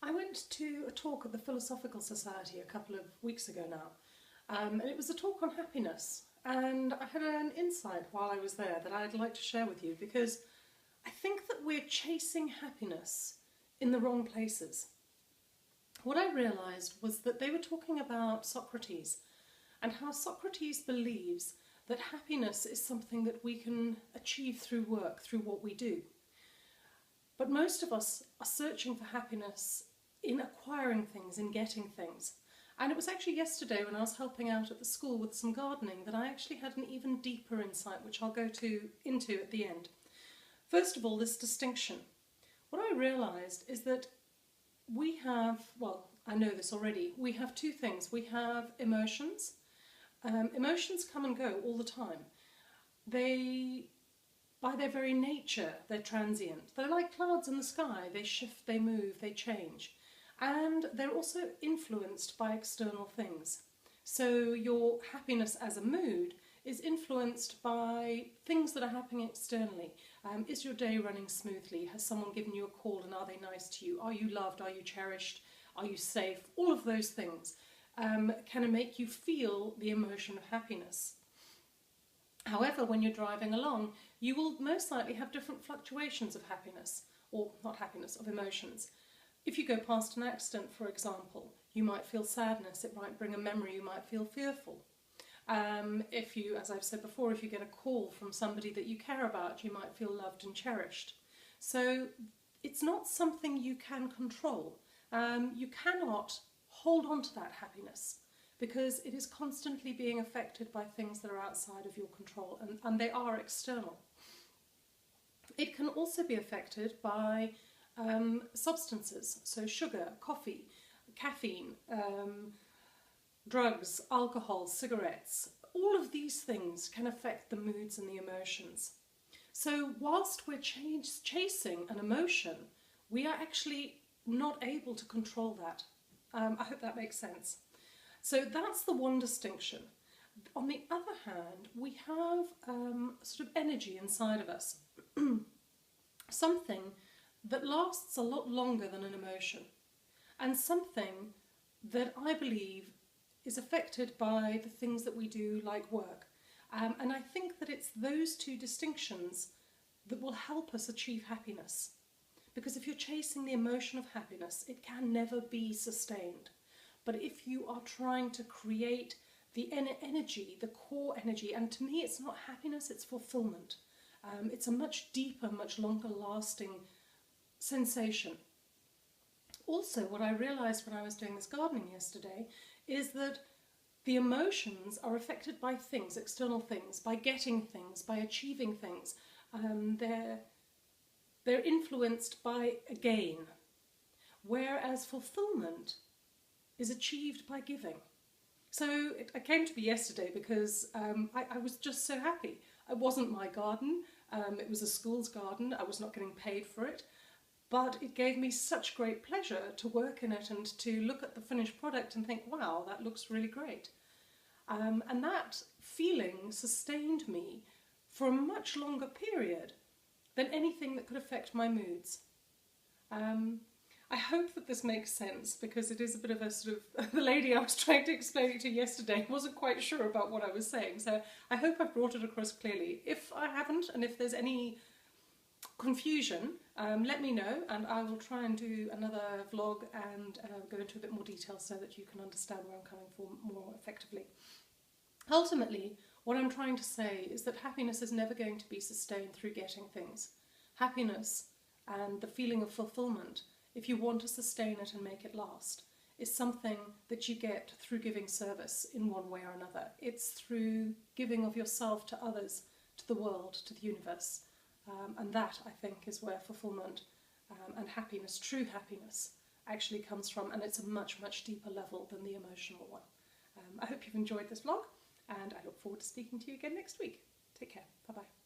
I went to a talk at the Philosophical Society a couple of weeks ago now, and it was a talk on happiness. And I had an insight while I was there that I'd like to share with you, because I think that we're chasing happiness in the wrong places. What I realised was that they were talking about Socrates and how Socrates believes that happiness is something that we can achieve through work, through what we do. But most of us are searching for happiness in acquiring things, in getting things. And it was actually yesterday when I was helping out at the school with some gardening that I actually had an even deeper insight, which I'll go into at the end. First of all, this distinction. What I realised is that we have, well, I know this already, we have two things. We have emotions. Emotions come and go all the time. They, by their very nature, they're transient. They're like clouds in the sky. They shift, they move, they change. And they're also influenced by external things. So your happiness as a mood is influenced by things that are happening externally. Is your day running smoothly? Has someone given you a call and are they nice to you? Are you loved? Are you cherished? Are you safe? All of those things can make you feel the emotion of happiness. However, when you're driving along, you will most likely have different fluctuations of happiness, or not happiness, of emotions. If you go past an accident, for example, you might feel sadness, it might bring a memory, you might feel fearful. If you, as I've said before, if you get a call from somebody that you care about, you might feel loved and cherished. So it's not something you can control. You cannot hold on to that happiness because it is constantly being affected by things that are outside of your control, and they are external. It can also be affected by substances, so sugar, coffee, caffeine, drugs, alcohol, cigarettes. All of these things can affect the moods and the emotions. So whilst we're chasing an emotion, we are actually not able to control that. I hope that makes sense. So that's the one distinction. On the other hand, we have sort of energy inside of us, something that lasts a lot longer than an emotion, and something that I believe is affected by the things that we do, like work. And I think that it's those two distinctions that will help us achieve happiness. Because if you're chasing the emotion of happiness, it can never be sustained. But if you are trying to create the energy, the core energy, and to me it's not happiness, it's fulfillment. It's a much deeper, much longer lasting sensation. Also, what I realised when I was doing this gardening yesterday is that the emotions are affected by things, external things, by getting things, by achieving things. They're influenced by a gain, whereas fulfillment is achieved by giving. So it came to me yesterday because I was just so happy. It wasn't my garden, it was a school's garden, I was not getting paid for it, but it gave me such great pleasure to work in it and to look at the finished product and think, wow, that looks really great. And that feeling sustained me for a much longer period than anything that could affect my moods. I hope that this makes sense, because it is a bit of a sort of, the lady I was trying to explain it to yesterday wasn't quite sure about what I was saying, so I hope I've brought it across clearly. If I haven't, and if there's any confusion, let me know, and I will try and do another vlog and go into a bit more detail so that you can understand where I'm coming from more effectively. Ultimately, what I'm trying to say is that happiness is never going to be sustained through getting things. Happiness and the feeling of fulfillment, if you want to sustain it and make it last, is something that you get through giving service in one way or another. It's through giving of yourself to others, to the world, to the universe. And that, I think, is where fulfillment and happiness, true happiness, actually comes from, and it's a much, much deeper level than the emotional one. I hope you've enjoyed this vlog, and I look forward to speaking to you again next week. Take care. Bye-bye.